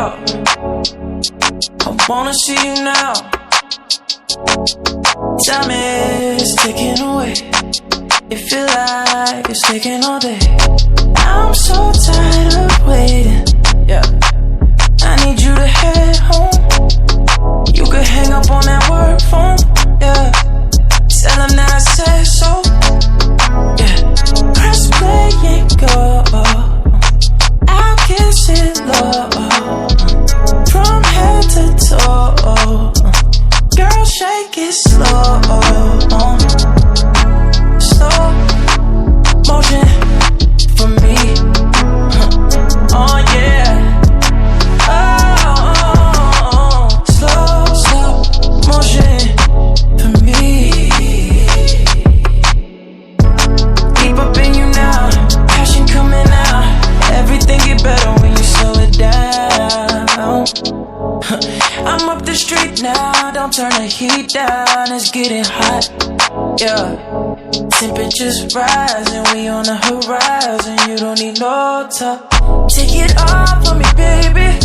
out. I wanna see you now. Time is ticking away. It feel like it's taking all day. I'm so tired of waiting. Yeah, I need you to head home. You could hang up on that work phone. Yeah, tell them that I said so. Yeah, press play and go. I'll kiss it low, from head to toe. Girl, shake it slow. Slow motion for me. Oh yeah. Oh, slow motion for me. Deep up in you now, passion coming out. Everything get better when you slow it down. I'm up the street now, don't turn the heat down. It's getting hot, yeah. Temperatures rising, we on the horizon. You don't need no top. Take it off for me, baby.